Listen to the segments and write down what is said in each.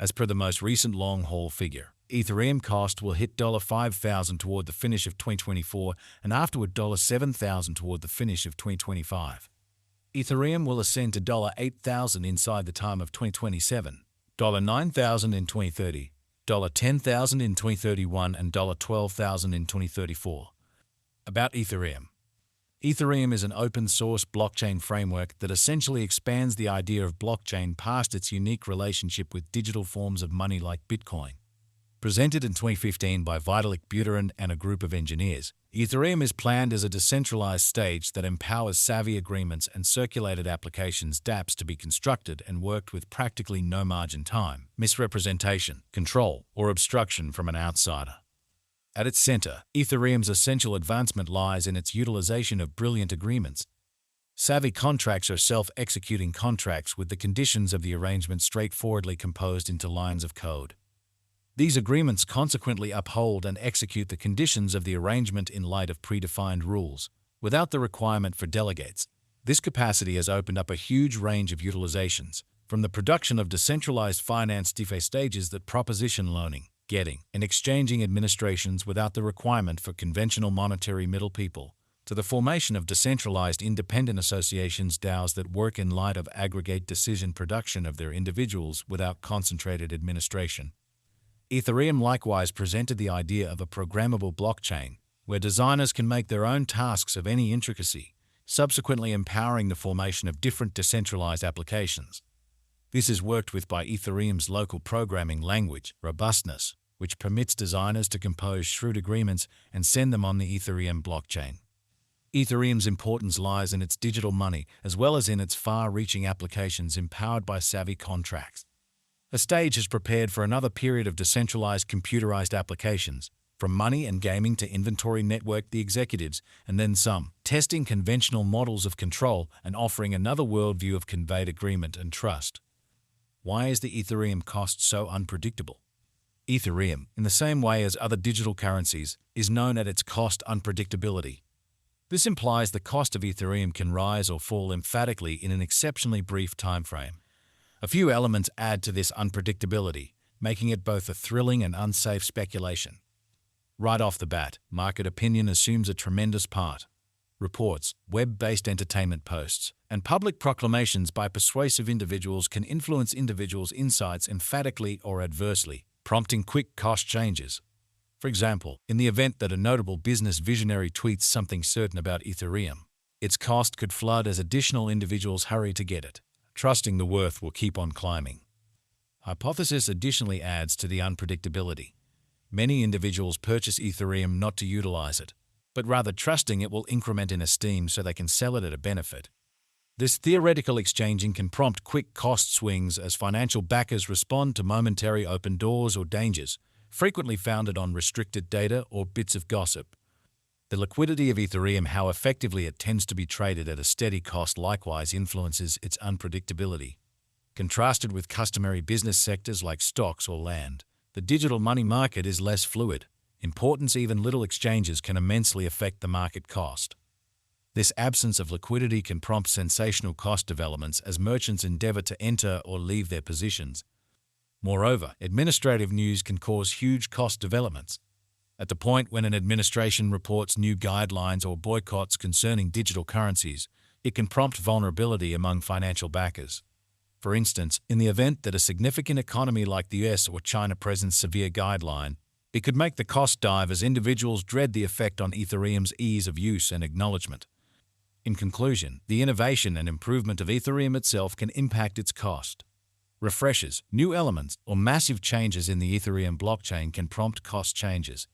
As per the most recent long-haul figure, Ethereum cost will hit $5,000 toward the finish of 2024 and afterward $7,000 toward the finish of 2025. Ethereum will ascend to $8,000 inside the time of 2027, $9,000 in 2030, $10,000 in 2031, and $12,000 in 2034. About Ethereum. Ethereum is an open-source blockchain framework that essentially expands the idea of blockchain past its unique relationship with digital forms of money like Bitcoin. Presented in 2015 by Vitalik Buterin and a group of engineers, Ethereum is planned as a decentralized stage that empowers savvy agreements and circulated applications dApps to be constructed and worked with practically no margin time, misrepresentation, control, or obstruction from an outsider. At its center, Ethereum's essential advancement lies in its utilization of brilliant agreements. Savvy contracts are self-executing contracts with the conditions of the arrangement straightforwardly composed into lines of code. These agreements consequently uphold and execute the conditions of the arrangement in light of predefined rules, without the requirement for delegates. This capacity has opened up a huge range of utilizations, from the production of decentralized finance DeFi stages that proposition loaning, getting, and exchanging administrations without the requirement for conventional monetary middle people, to the formation of decentralized independent associations DAOs that work in light of aggregate decision production of their individuals without concentrated administration. Ethereum likewise presented the idea of a programmable blockchain, where designers can make their own tasks of any intricacy, subsequently empowering the formation of different decentralized applications. This is worked with by Ethereum's local programming language, robustness, which permits designers to compose shrewd agreements and send them on the Ethereum blockchain. Ethereum's importance lies in its digital money as well as in its far-reaching applications empowered by savvy contracts. A stage is prepared for another period of decentralized computerized applications, from money and gaming to inventory network the executives, and then some, testing conventional models of control and offering another worldview of conveyed agreement and trust. Why is the Ethereum cost so unpredictable? Ethereum, in the same way as other digital currencies, is known at its cost unpredictability. This implies the cost of Ethereum can rise or fall emphatically in an exceptionally brief time frame. A few elements add to this unpredictability, making it both a thrilling and unsafe speculation. Right off the bat, market opinion assumes a tremendous part. Reports, web-based entertainment posts, and public proclamations by persuasive individuals can influence individuals' insights emphatically or adversely, prompting quick cost changes. For example, in the event that a notable business visionary tweets something certain about Ethereum, its cost could flood as additional individuals hurry to get it, trusting the worth will keep on climbing. Hypothesis additionally adds to the unpredictability. Many individuals purchase Ethereum not to utilize it, but rather trusting it will increment in esteem so they can sell it at a benefit. This theoretical exchanging can prompt quick cost swings as financial backers respond to momentary open doors or dangers, frequently founded on restricted data or bits of gossip. The liquidity of Ethereum, how effectively it tends to be traded at a steady cost, likewise influences its unpredictability. Contrasted with customary business sectors like stocks or land, the digital money market is less fluid. Importance, even little exchanges can immensely affect the market cost. This absence of liquidity can prompt sensational cost developments as merchants endeavor to enter or leave their positions. Moreover, administrative news can cause huge cost developments. At the point when an administration reports new guidelines or boycotts concerning digital currencies, it can prompt vulnerability among financial backers. For instance, in the event that a significant economy like the US or China presents severe guideline, it could make the cost dive as individuals dread the effect on Ethereum's ease of use and acknowledgement. In conclusion, the innovation and improvement of Ethereum itself can impact its cost. Refreshes, new elements, or massive changes in the Ethereum blockchain can prompt cost changes.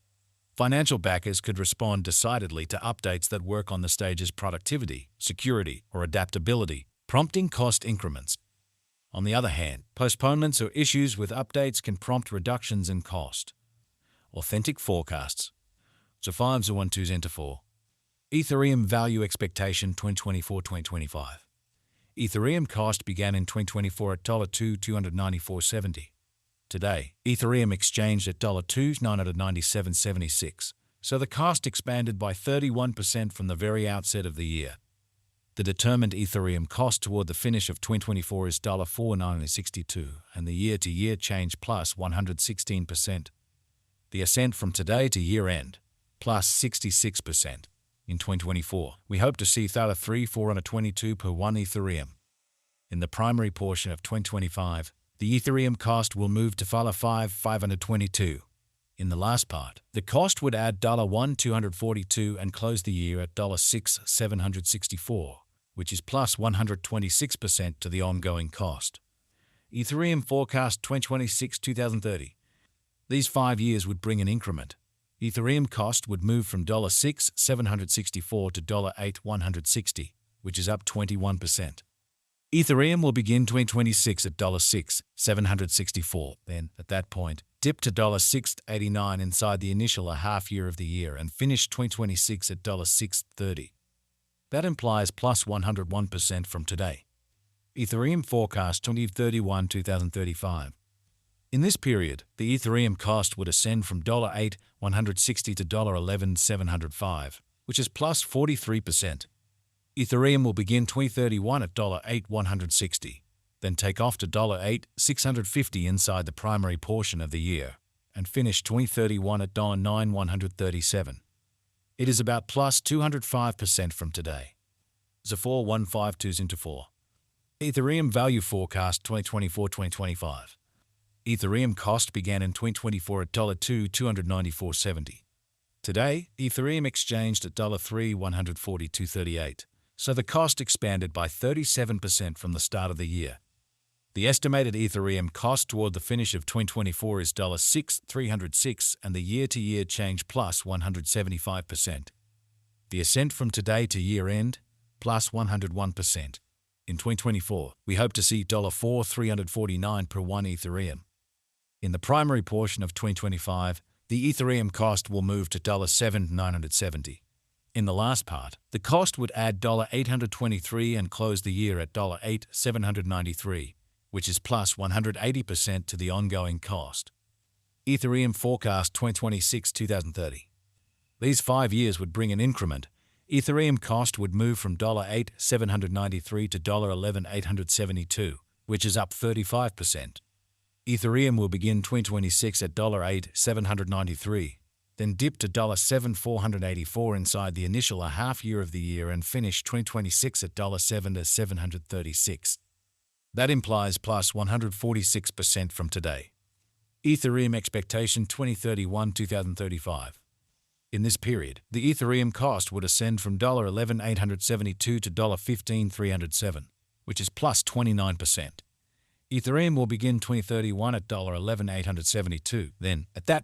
Financial backers could respond decidedly to updates that work on the stage's productivity, security, or adaptability, prompting cost increments. On the other hand, postponements or issues with updates can prompt reductions in cost. Authentic forecasts. So 5012 Enter 4. Ethereum value expectation 2024-2025. Ethereum cost began in 2024 at $2,294.70. Today, Ethereum exchanged at $2,997.76, so the cost expanded by 31% from the very outset of the year. The determined Ethereum cost toward the finish of 2024 is $4.962, and the year-to-year change plus 116%. The ascent from today to year-end, plus 66%. In 2024, we hope to see $3,422 per 1 Ethereum. In the primary portion of 2025, the Ethereum cost will move to $5,522. In the last part, the cost would add $1,242 and close the year at $6,764, which is plus 126% to the ongoing cost. Ethereum forecast 2026-2030. These 5 years would bring an increment. Ethereum cost would move from $6,764 to $8,160, which is up 21%. Ethereum will begin 2026 at $6,764, then, at that point, dip to $6.89 inside the initial half year of the year and finish 2026 at $6.30. That implies plus 101% from today. Ethereum forecast 2031-2035. In this period, the Ethereum cost would ascend from $8,160 to $11,705, which is plus 43%. Ethereum will begin 2031 at $8,160, then take off to $8,650 inside the primary portion of the year, and finish 2031 at $9,137. It is about plus 205% from today. Zafar 152 into 4. Ethereum value forecast 2024-2025. Ethereum cost began in 2024 at $2,294.70. Today, Ethereum exchanged at $3,142.38, so the cost expanded by 37% from the start of the year. The estimated Ethereum cost toward the finish of 2024 is $6,306 and the year-to-year change plus 175%. The ascent from today to year-end, plus 101%. In 2024, we hope to see $4,349 per 1 Ethereum. In the primary portion of 2025, the Ethereum cost will move to $7,970. In the last part, the cost would add $823 and close the year at $8,793, which is plus 180% to the ongoing cost. Ethereum forecast 2026-2030. These 5 years would bring an increment. Ethereum cost would move from $8,793 to $11,872, which is up 35%. Ethereum will begin 2026 at $8,793, then dip to $7,484 inside the initial half year of the year and finish 2026 at $7,736. That implies plus 146% from today. Ethereum expectation 2031-2035. In this period, the Ethereum cost would ascend from $11,872 to $15,307, which is plus 29%. Ethereum will begin 2031 at $11,872. Then, at that